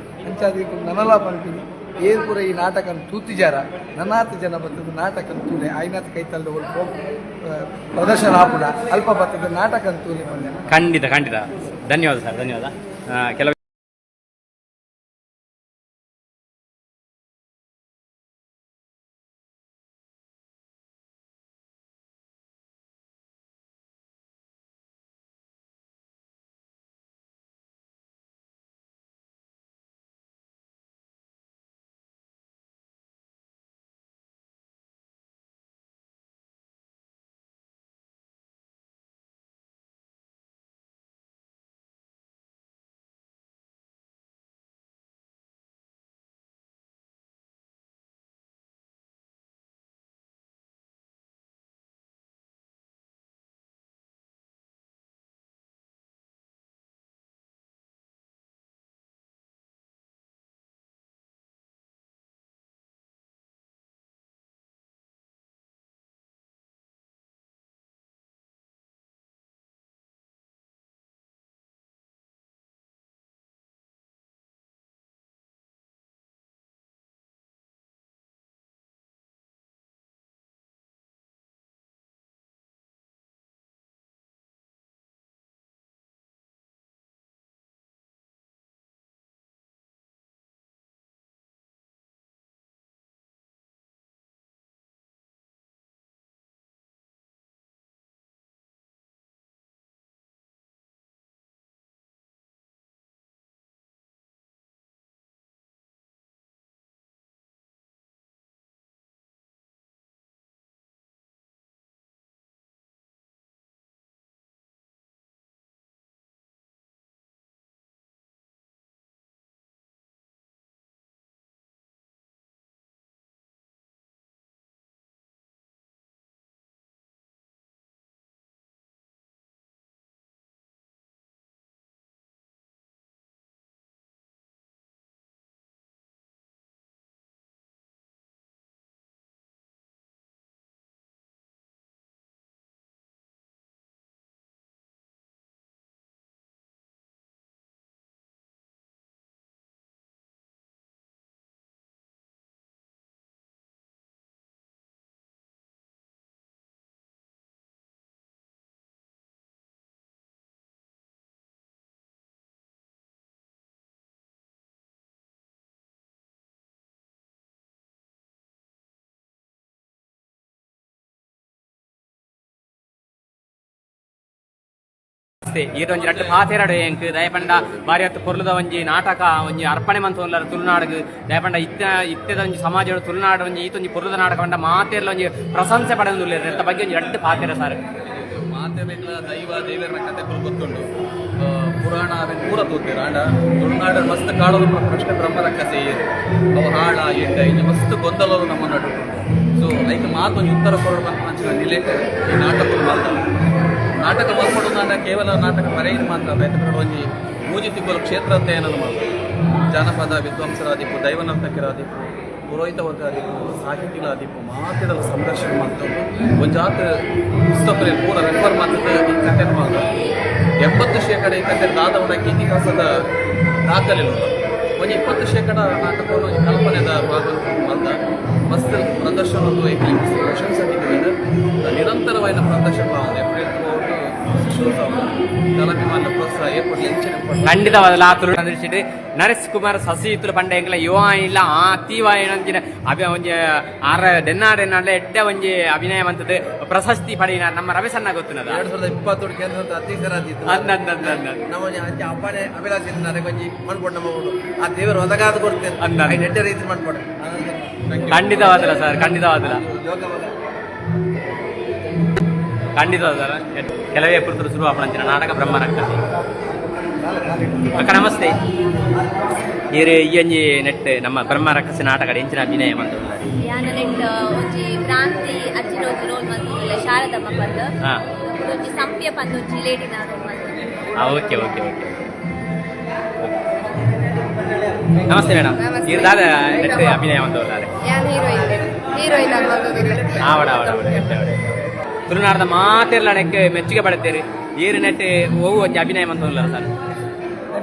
ಅಂಚಾದಿ ನನಲ ಪಂಪಿನ ಏನ್ ಪೂರ ಈ ನಾಟಕ ತೂತಿಜಾರ ನನಾತ್ ಜನ ಬರ್ತದ ನಾಟಕ ತೂಲೆ ಆಯ್ನಾತ್ ಕೈತಲ್ದ ಪ್ರದರ್ಶನ ಆಪುಡ ಅಲ್ಪ ಬರ್ತದ ನಾಟಕ ತೂಲೆ ಖಂಡಿತ ಖಂಡಿತ ಧನ್ಯವಾದ ಸರ್ ಧನ್ಯವಾದ ಕೆಲವು ನಮಸ್ತೆ ಈರ ಒಂಜಿ ರಡ್ಡು ಪಾತೆರಡು ಎಂಕ್ ದಯಪಂಡ ಬಾರಿ ಹತ್ತು ಪೊರ್ಲದ ಒಂಜಿ ನಾಟಕ ಒಂಜಿ ಅರ್ಪಣೆ ಮಂತೊಂದುಲ್ಲಾರ ತುಳುನಾಡುಗು ದಯಪಂಡ ಇತ್ತೆದ ಒಂಜಿ ಸಮಾಜ ತುಳುನಾಡು ಒಂಜಿ ಈತೊಂಜಿ ಪೊರ್ಲದ ನಾಟಕ ಪಂಡ ಮಾತೆರ್ಲ ಒಂಜಿ ಪ್ರಶಂಸೆ ಪಡೆದುಲ್ಲೇರು ಎಂತ ಬಗ್ಗೆ ಒಂಜಿ ರಡ್ಡು ಪಾತೆರ ಸಾರ್ ಮಾತೆರ್ಲ ದೇವರ ಕತೆ ಗೊತ್ತುಂಡು ಪುರಾಣ ಅವೆನ್ ಪೂರ ತೋತಿರ ಆಂಡ ತುಳುನಾಡ ಮಸ್ತ್ ಕಾಡಲು ಪ್ರಶ್ನೆ ಬ್ರಹ್ಮರಕ್ಕ ಸೇರಿ ಅವು ಹಾಳ ಎಂಡ ಇದು ಮಸ್ತ್ ಗೊಂದಲರು ನಮ್ಮ ನಡು ಸೊ ಐಕ ಮಾತು ಉತ್ತರ ಕೊರಡು ಬಂತ ಮಂಚಿನ ನಿಲೇಕ ಈ ನಾಟಕಗಳು ಮಾಡ್ತಾರೆ ನಾಟಕ ಮಲ್ಪಡುವುದಂದ್ರೆ ಕೇವಲ ನಾಟಕ ಬರೆಯಿದು ಮಾತ್ರ ಬೇರೆ ಒಂಜಿ ಮೂಜಿ ತಿಕ್ಕಲು ಕ್ಷೇತ್ರ ಅಧ್ಯಯನ ಮಾಡೋದು ಜಾನಪದ ವಿದ್ವಾಂಸರಾದೀಪು ದೈವನರ್ತಕರಾದೀಪು ಪುರೋಹಿತ ವರ್ಗಾದೀಪು ಸಾಹಿತಿಗಳಾದೀಪು ಮಾತಿಡಲ ಸಂದರ್ಶನ ಮಾಡ್ತಾರೆ ಒಂಜಾತ್ ಪುಸ್ತಕದಲ್ಲಿ ಪೂರ ರೆಫರ್ ಮಾಡ್ತದೆ ಈ ಕಥೆ ಮಾತ್ರ 70% ಈ ಕಥೆ ದಾದವಡಕ್ಕೆ ಇತಿಹಾಸದ ದಾಖಲೆ ಒಂದು 20% ನಾಟಕವನ್ನು ಕಲ್ಪನೆದ ಭಾಗ ಅಂತ ಮಸ್ತ್ ಪ್ರದರ್ಶನದ್ದು ಪ್ರಶಂಸೆ ಸಿಕ್ಕಿದೆ ನಿರಂತರವಾದ ಪ್ರದರ್ಶನ ಏಪ್ರಿಲ್ ಕಲಾಭಿಮಾನ ಪ್ರೋತ್ಸಾಹ ಏರ್ಪಡಿ ಖಂಡಿತವಾದ ತುಳು ನರೇಶ್ ಕುಮಾರ್ ಸಸಿ ಇತ್ತು ಪಂಡ ಎಂಕ್ಲ ಯುವ ಇಲ್ಲ ಆ ತೀವ ಏನಂಚಿನ ಒಂಜಿ ಆರ ಡೆನ್ನಾಡೆ ಎಡ್ಡೆ ಒಂಜಿ ಅಭಿನಯ ಮಂತದ್ದು ಪ್ರಶಸ್ತಿ ಪಡೆಯಿನ ನಮ್ಮ ರಮೇಶನ್ನ ಗೊತ್ತಿನದ 2020 ಕೇಂದ್ರ ಅಧ್ಯಕ್ಷರಾದಿತ್ತು ನಮ್ಮ ಅಪ್ಪನೇ ಅಭಿಲಾಷೆ ನನಗೊಂಜಿ ಮಾಡ್ಕೊಂಡು ನಮ್ಮ ಆ ದೇವರು ಒದಗಾದ ಕೊಡ್ತೇನೆ ನೆಡ್ಡ ರೀತಿ ಮಾಡ್ಕೊಂಡು ಖಂಡಿತವಾದಲ್ಲ ಸರ್ ಖಂಡಿತವಾದಲ್ಲ ಖಂಡಿತವಾದ ಕೆಲವೇ ಪುರುತರು ಶುರು ಆಪಣಂಚಿನ ನಾಟಕ ಬ್ರಹ್ಮರಕ್ಕಸಿ ಅಕ್ಕ ನಮಸ್ತೆ ಈರು ಈ ನೆಟ್ ನಮ್ಮ ಬ್ರಹ್ಮರಕ್ಕಸಿ ನಾಟಕ ಎಂಚಿನ ಅಭಿನಯ ಮಂತುಲ್ಲಾರಿ ಯಾನ ನೆಟ್ ಒಂಜಿ ಕ್ರಾಂತಿ ಅಜ್ಜಿನ ಒಂಜಿ ರೋಲ್ ಮಂತುಲ್ಲ ಶಾರದಮ್ಮ ಪಂಡ ಒಂಜಿ ಸಂಪ್ಯ ಪಂಡ ಒಂಜಿ ಲೇಡಿನ ರೋಲ್ ಮಂತುಲ್ಲ ಓಕೆ ಓಕೆ ಓಕೆ ನಮಸ್ತೆ ಮೇಡಮ್ ಈರು ದಾದ ನೆಟ್ ಅಭಿನಯ ಮಂತುಲ್ಲಾರಿ ಯಾನ ಹೀರೋಯಿನ್ ಮಂತುದಿಲ್ಲ ಆವಡ ಆವಡ ತುಳುನಾಡದ ಮಾತೆರ್ಲಣಕ್ಕೆ ಮೆಚ್ಚುಗೆ ಪಡುತ್ತೇರಿ ಈರು ನೆಟ್ ಹೋಗು ಒಂಜಿ ಅಭಿನಯ ಮಂತುಲ್ಲಾರ ಸರ್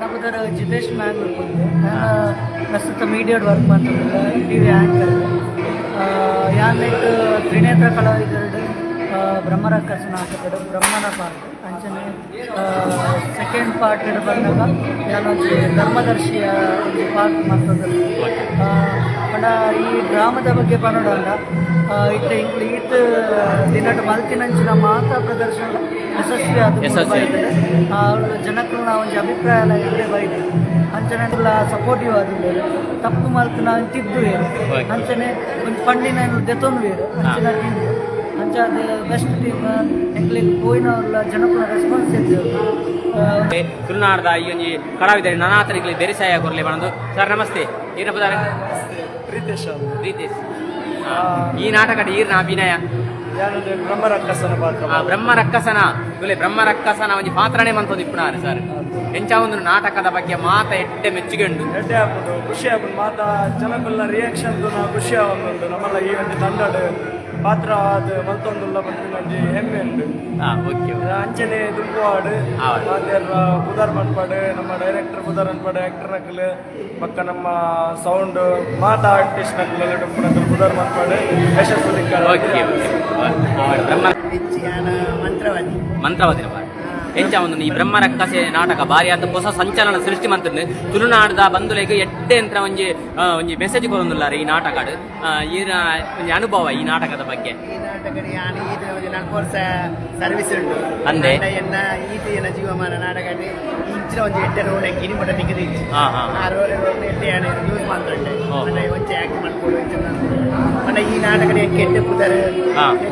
ನಮ್ಮದರ ಜಿತೇಶ್ ಮ್ಯಾಗ್ ನಾನು ಪ್ರಸ್ತುತ ಮೀಡಿಯಾಡ್ ವರ್ಕ್ ಮಾಡ್ತಿದ್ದಿಲ್ಲ ಟಿವಿ ಆ್ಯಂಕರ್ ಯಾನ್ ನೆಟ್ ತ್ರಿನೇತ್ರ ಕಲಾವಿದರು ಬ್ರಹ್ಮರಕ್ಕಸ ನಾಟಕದ ಬ್ರಹ್ಮನ ಪಾರ್ಟ್ ಅಂಚನೆ ಸೆಕೆಂಡ್ ಪಾರ್ಟ್ ಬಂದಾಗ ನಾನೊಂದು ಧರ್ಮದರ್ಶಿಯ ಒಂದು ಪಾರ್ಟ್ ಮಾಡ್ತಿದ್ದೆ ಪಂಡ ಈ ಡ್ರಾಮದ ಬಗ್ಗೆ ಪನ್ನೋಡಂಡ ಇತ್ತ ಈತ ದಿನಟ ಮಲ್ತಿನಂಚಿನ ಮಾತಾ ಪ್ರದರ್ಶನ ಯಶಸ್ವಿ ಆದ ಜನಕ್ಕೂ ನಾವು ಒಂದು ಅಭಿಪ್ರಾಯ ಎಲ್ಲ ಇಲ್ಲೇ ಬೈದೆ ಅಂಚನೆಲ್ಲ ಸಪೋರ್ಟಿವ್ ಆದಿಲ್ಲ ತಪ್ಪು ಮಲ್ತು ನಾವು ತಿದ್ದುವೇರು ಅಂಚನೆ ಒಂದು ಪಂಡಿನ ದೆತೊಂದುವೇರು ಅಂಚಿನ ಟೀಮ್ ಅಂಚ ಅದು ಬೆಸ್ಟ್ ಟೀಮ್ ಎಂಕ್ಲಿಗೆ ಹೋಯಿನವ್ರಲ್ಲ ಜನಕ್ಕೂ ರೆಸ್ಪಾನ್ಸ್ ಇದ್ದೇವೆ ತುಳುನಾಡದ ಈ ಒಂಜಿ ಕಲಾವಿದರು ನನಾತನಿಗೆ ಬೆರಿಸಾಯ ಕೊರಲೆ ಬಂದು ಸರ್ ನಮಸ್ತೆ ಏನ ಪದಾರ ಪ್ರೀತೇಶ್ ಈ ನಾಟಕ ಈರ್ನ ಅಭಿನಯ ಬ್ರಹ್ಮರಕ್ಕಸನ ಪಾತ್ರ ಬ್ರಹ್ಮರಕ್ಕಸನ ಬ್ರಹ್ಮರಕ್ಕಸನ ಒಂಜಿ ಪಾತ್ರನೇ ಮಂತೊಂದು ಇಪ್ಪುನಾರೆ ಸರ್ ಎಂಚ ಒಂದು ನಾಟಕದ ಬಗ್ಗೆ ಮಾತ ಎಡ್ಡೆ ಮೆಚ್ಚುಗೆ ಉಂಟು ಎಡ್ಡೆ ಆಗ್ಬಿಟ್ಟು ಖುಷಿ ಆಗ್ಬಿಟ್ಟು ಮಾತಾ ಜನಕ್ಕೆಲ್ಲ ರಿಯಾಕ್ಷನ್ ಖುಷಿ ಆಗುಂಟು ನಮ್ಮೆಲ್ಲ ಈ ಒಂದು ತಂಡದ ಪಾತ್ರ ಅದು ಮತ್ತೊಂದುಲ್ಲ ಬಂದು ಹೆಮ್ಮೆ ಉಂಟು ಅಂಚನೆ ದುಂಬುವಾಡು ಮಾತೆಲ್ಲ ಬುಧಾರ್ ಮನ್ಪಾಡು ನಮ್ಮ ಡೈರೆಕ್ಟರ್ ಬುಧಾರ್ ಅನ್ಪಾಡು ಆಕ್ಟರ್ ನಕಲ್ ಪಕ್ಕ ನಮ್ಮ ಸೌಂಡ್ ಮಾತಾ ಆರ್ಟಿಸ್ಟ್ ನಕಲ್ ಬುಧಾರ್ ಮನ್ಪಾಡು ಯಶಸ್ವಿ ಮಂತ್ರವಾದಿ ಎಂಚ ಒಂದು ಈ ಬ್ರಹ್ಮರಕ್ಕಸೆ ನಾಟಕ ಬಾರಿ ಆದ ಹೊಸ ಸಂಚಲನ ಸೃಷ್ಟಿ ಮಂತಂದು ತುಳುನಾಡದ ಬಂಧುಲೆಗೆ ಎಡ್ಡೆ ಅಂತ ಒಂಜಿ ಒಂಜಿ ಮೆಸೇಜ್ ಕೊರೊಂದುಲ್ಲಾರ ಈ ನಾಟಕ ಈನ ಒಂಜಿ ಅನುಭವ ಈ ನಾಟಕದ ಬಗ್ಗೆ ಈ ನಾಟಕ ಸರ್ವಿಸ್ ಉಂಟು ಅಂದೆ ಎನ್ನ ಈತ ಜೀವಮಾನ ನಾಟಕ ಇಂಚಿನ ಒಂಜಿ ಎಡ್ಡೆ ರೋಡ್ ಕಿನಿ ಮಟ್ಟ ಟಿಕೆಟ್ ಇಚ್ಚಿ ಆ ರೋಡ್ ಎಡ್ಡೆ ಯೂಸ್ ಮಾಡ್ಕೊಂಡೆ ಒಂಚೆ ಆಕ್ಟ್ ಮಾಡ್ಕೊಳ್ಳು ಮನೆ ಈ ನಾಟಕ ಕೆಟ್ಟ ಪುದರ್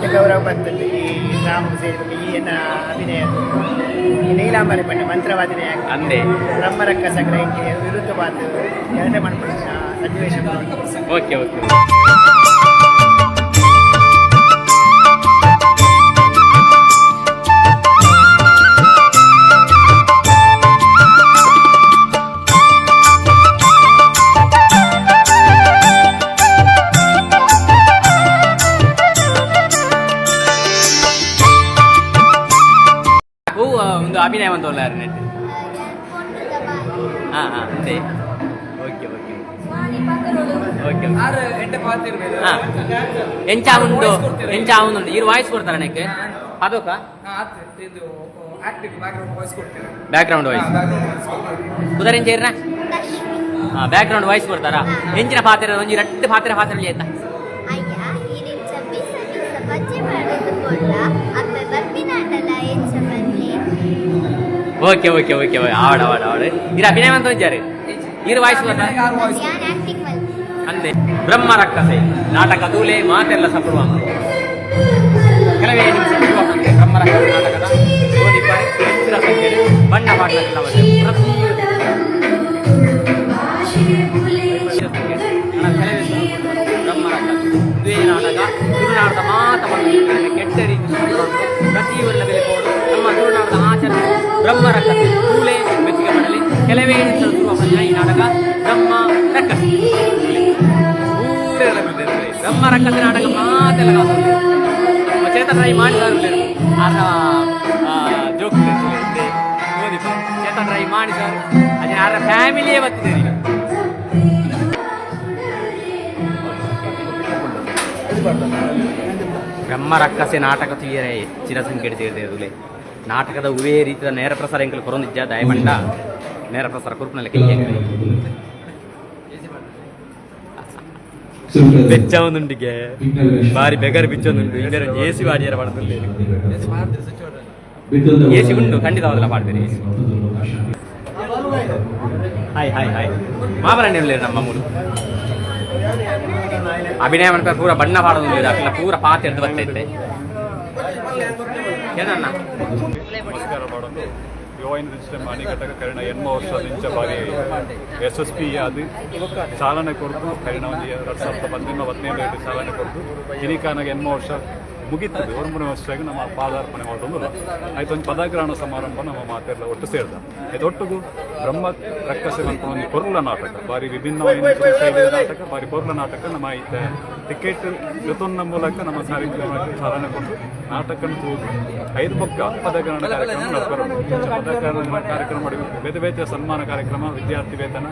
ಗೌರವ ಬರ್ತದೆ ಈ ರಾಮ ಸೇರಿ ಈ ಎನ್ನ ಅಭಿನಯ ನೀಲಾಂಬರಿ ಪಂಡ ಮಂತ್ರವಾದಿನೇ ಅಂದೆ ಬ್ರಹ್ಮರಕ್ಕಸ ಗ್ರಹಿಕೆ ವಿರುದ್ಧವಾದ ಎರಡೇ ಮಾಡ್ಕೊಳ್ಳಿ ಸನ್ನಿವೇಶ ಓಕೆ ಓಕೆ ಒಂದು ಅಭಿನಯ ಒಂದು ನೆಟ್ ಅಂದೆ ಓಕೆ ಓಕೆ ಓಕೆ ಎಂಚ ಉಂಟು ಎಂಚ ಉಂಟು ಇರು ವಾಯ್ಸ್ ಕೊಡ್ತಾರೆ ನೆಕ್ ಅದಕ್ಕ ಬ್ಯಾಕ್ ಗ್ರೌಂಡ್ ವಾಯ್ಸ್ ಉದರ ಎಂಚ ಇರ್ನ ಬ್ಯಾಕ್ ಗ್ರೌಂಡ್ ವಾಯ್ಸ್ ಕೊಡ್ತಾರಾ ಎಂಚಿನ ಪಾತ್ರ ಒಂಜಿ ರಟ್ಟು ಪಾತ್ರ ಆಯ್ತಾ ಓಕೆ ಓಕೆ ಓಕೆ ಆವಡ ಆವಡ ಆವಡ ಇರ ಅಭಿನಯ ಅಂತ ಇದ್ದಾರೆ ಇರು ವಾಯ್ಸ್ ಅಂದೆ ಬ್ರಹ್ಮ ರಕ್ಕಸೆ ನಾಟಕ ತೂಲೆ ಮಾತೆಲ್ಲ ಸಪಡುವ ಕೆಲವೇ ನಿಮಿಷ ಬ್ರಹ್ಮ ರಕ್ಕಸೆ ನಾಟಕದ ಹೆಚ್ಚಿನ ಸಂಖ್ಯೆಯಲ್ಲಿ ಬಣ್ಣ ಪಾಠಗಳ ಪ್ರತಿ ಬ್ರಹ್ಮ ರಕ್ಕಸೆ ಇದೇ ನಾಟಕ ತುಳುನಾಡದ ಮಾತವನ್ನು ಕೆಟ್ಟ ರೀತಿ ಪ್ರತಿಯೊಂದು ಬೆಲೆ ಕೊಡು ನಮ್ಮ ತುಳುನಾಡದ ಆಚರಣೆ ಬ್ರಹ್ಮ ರಕ್ಕಸೆ ತೂಲೆ ಮೆಚ್ಚುಗೆ ಮಾಡಲಿ ಕೆಲವೇ ನಿಮಿಷ ಈ ನಾಟಕ ಬ್ರಹ್ಮ ರಕ್ಕಸೆ ಬ್ರಹ್ಮ ರಕ್ಕಸೆ ನಾಟಕ ಮಾತೆಲ್ಲ ಚೇತನ್ ರೈ ಮಾಡಿದ್ದಾರೆ ಜೋಕ್ ಚೇತನ್ ರೈ ಮಾಡಿದ್ದಾರೆ ಅದನ್ನ ಯಾರ ಫ್ಯಾಮಿಲಿಯೇ ಬರ್ತಿದ್ದಾರೆ ಈಗ ಬ್ರಹ್ಮ ರಕ್ಕಸೆ ನಾಟಕ ತೀರೆ ಹೆಚ್ಚಿನ ಸಂಖ್ಯೆ ಸೇರಿದೆ ನಾಟಕದ ಉವೇ ರೀತಿಯ ನೇರ ಪ್ರಸಾರ ಎಂಕಲು ಕೊರೊಂದಿದ್ದ ದಯಮಂಡ ನೇರ ಪ್ರಸಾರ ಕುರುಪಿನಲ್ಲಿ ಕೈ ಬೆಚ್ಚ ಒಂದುಂಡಿಗೆ ಬಾರಿ ಬೆಗರ್ ಬಿಚ್ಚೊಂದುಂಟು ಇದರ ಎಸಿ ಬಾಡಿಯರ ಪಡದಲ್ಲಿ ಎಸಿ ಉಂಟು ಖಂಡಿತವಾದಲ್ಲ ಮಾಡ್ತೀರಿ ಹಾಯ್ ಹಾಯ್ ಹಾಯ್ ಮಾಮರಣ್ಯ ನಮ್ಮ ಮೂರು ಅಭಿನಯ ಮಾಡ್ತಾರೆ ಪೂರ ಬಣ್ಣ ಪಾಡೋದು ಅದೆಲ್ಲ ಪೂರ ಪಾತ್ ಎದ್ದು ಬರ್ತೈತೆ ಏನನ್ನ ನಮಸ್ಕಾರ ಮಾಡೋದು ಯುವೈನ ರಿಜಿಸ್ಟರ್ ಮಾನಿಘಟಕ ಕರಿಣ 8 ವರ್ಷದಿಂದ ಬಾರಿ SSP ಅದು ಚಾಲನೆ ಕೊಡ್ತು ಕರಿಣ ಒಂದು 2017 ಚಾಲನೆ ಕೊಡ್ತು ಕಿನಿಕಾನಾಗ 8 ವರ್ಷ ಮುಗಿತದೆ 3 ವರ್ಷಕ್ಕೆ ನಮ್ಮ ಪಾದಾರ್ಪಣೆ ಮಾಡೋದು ಆಯ್ತು ಒಂದು ಪದಗ್ರಹಣ ಸಮಾರಂಭ ನಮ್ಮ ಮಾತೆಲ್ಲ ಒಟ್ಟು ಸೇರಿದ ಇದು ಒಟ್ಟಿಗೂ ಬ್ರಹ್ಮ ರಕ್ಕಸೆ ಅಂತ ಒಂದು ಪೊರ್ಲ ನಾಟಕ ಬಾರಿ ವಿಭಿನ್ನವಾದ ಶೈಲಿಯ ನಾಟಕ ಬಾರಿ ಪೊರ್ಲ ನಾಟಕ ನಮ್ಮ ಐತೆ ಟಿಕೆಟ್ ಜೊತೊಂದ ಮೂಲಕ ನಮ್ಮ ಕಾರ್ಯಕ್ರಮಕ್ಕೆ ಚಾಲನೆ ಕೊಟ್ಟು ನಾಟಕ 5 ಪಕ್ಕ ಪದಗ್ರಹಣ ಕಾರ್ಯಕ್ರಮ ನಡೆಸ್ಕೊಂಡು ಪದಗ್ರಹಣ ಕಾರ್ಯಕ್ರಮ ಮಾಡಬೇಕು ಬೇರೆ ಬೇರೆ ಸನ್ಮಾನ ಕಾರ್ಯಕ್ರಮ ವಿದ್ಯಾರ್ಥಿ ವೇತನ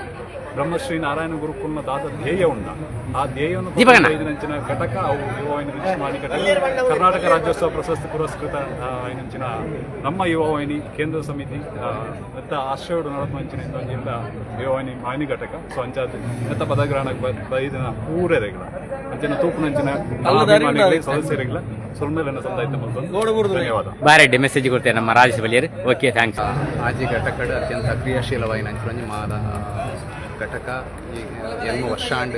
ಬ್ರಹ್ಮಶ್ರೀ ನಾರಾಯಣ ಗುರುಕುಲ್ನ ದಾದ ಧ್ಯೇಯ ಉಂಡ ಆ ಧ್ಯೇಯವನ್ನು 5 ಘಟಕ ಅವು ಯುವವಾಹಿನಿ ಘಟಕ ಕರ್ನಾಟಕ ರಾಜ್ಯೋತ್ಸವ ಪ್ರಶಸ್ತಿ ಪುರಸ್ಕೃತ ಐನಂಚಿನ ನಮ್ಮ ಯುವವಾಹಿನಿ ಕೇಂದ್ರ ಸಮಿತಿ ಮತ್ತು ಆಶ್ರಯಡು ನಡಪಂಚಿನ ಇಂದ ಯುವವಾಹಿನಿ ವಾಹಿನಿ ಘಟಕ ಸೊ ಅಂಚಾದ ನೆತ್ತ ಪದಗ್ರಹಣಕ್ಕೆ ಬೈದಿನ ಪೂರೆರೆಗಳ ಅಂಚಿನ ತೂಪುನಂಚಿನ ಸದಸ್ಯರಿಗಳ ಸುಳ್ಮೇಲನ್ನ ಸಂದಾಯಿತ ಧನ್ಯವಾದ ಬಾರೆಡ್ಡೆ ಮೆಸೇಜ್ ಕೊಡ್ತೇವೆ ನಮ್ಮ ರಾಜೇಶ್ ಬಲಿಯರ್ ಓಕೆ ಥ್ಯಾಂಕ್ಸ್ ಆಜಿ ಘಟಕಡ್ ಅತ್ಯಂತ ಕ್ರಿಯಾಶೀಲವಾಯಿನ ಅಂಚೊಂಜಿ ಮಾದ ಘಟಕ ಈ 8 ವರ್ಷ ಆಂಡ್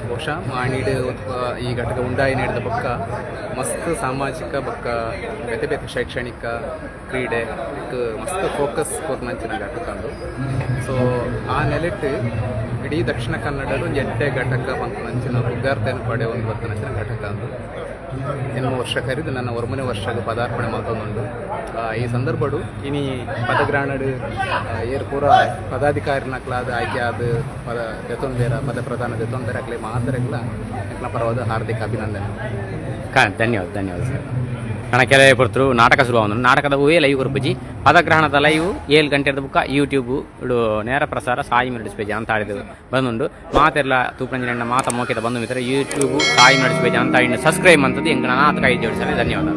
ಬಹುಶಃ ಮಾಣಿಡ್ ಈ ಘಟಕ ಉಂಡಾಯಿ ನೀಡಿದ ಬೊಕ್ಕ ಮಸ್ತ್ ಸಾಮಾಜಿಕ ಬೊಕ್ಕ ಬೇತೆ ಬೇತೆ ಶೈಕ್ಷಣಿಕ ಕ್ರೀಡೆ ಮಸ್ತ್ ಫೋಕಸ್ ಕೊರ್ನಂಚಿನ ಘಟಕ ಅಂದು ಸೊ ಆ ನೆಲೆಟ್ ಇಡೀ ದಕ್ಷಿಣ ಕನ್ನಡದ ಒಂದು 8 ಘಟಕ ಪಂಪನಂಚಿನ ವಿದ್ಯಾರ್ಥಿಯನ್ನು ಪಡೆಯುವ ಒಂದು ಬತ್ತನಂಚಿನ ಘಟಕ ಅಂದು 8 ವರ್ಷ ಕರೆದು ನನ್ನ 1 ವರ್ಷಕ್ಕೆ ಪದಾರ್ಪಣೆ ಮಾಡ್ತೊಂದುಂಡು ಈ ಸಂದರ್ಭಡು ಇನಿ ಪದಗ್ರಹಣಡು ಏರ್ ಪೂರ ಪದಾಧಿಕಾರಿನಕ್ಲಾದ ಆಯ್ಕೆ ಆದ ಪದ ದೆತೊಂದೇರ ಪದ ಪ್ರಧಾನ ದೆತೊಂದೇರ ಅಕ್ಲೆ ಮಾತರೆಗ್ಲ ಎಕ್ಲ ಪರವಾದ ಹಾರ್ದಿಕ ಅಭಿನಂದನೆ ಧನ್ಯವಾದ ಧನ್ಯವಾದ ಸರ್ ನನ್ನ ಕೆಲವೇ ಪುರ್ತರು ನಾಟಕ ಶುರುವಾದ ನಾಟಕದ ಹೂವೇ ಲೈವ್ ಕೊರ್ಪುಜಿ ಪದಗ್ರಹಣದ ಲೈವ್ 7 ಗಂಟೆದ ಬುಕ್ಕ ಯೂಟ್ಯೂಬ್ ಇಡು ನೇರ ಪ್ರಸಾರ ಸಾಯಿ ನಡೆಸ್ಬೇಜಿ ಅಂತ ಆಡಿದ ಬಂದುಂಡು ಮಾತೆಲ್ಲ ತೂಪಂಜಿನ ಮಾತ ಮೋಕೆದ ಬಂದು ಮಿತ್ರ ಯೂಟ್ಯೂಬ್ ಸಾಯಿ ನಡೆಸ್ಬೇಜಿ ಅಂತ ಸಬ್ಸ್ಕ್ರೈಬ್ ಅಂತದ್ದು ಎಂಗ ನಾಟಕ 5 ಜೋಡಿಸಲಿ ಧನ್ಯವಾದ.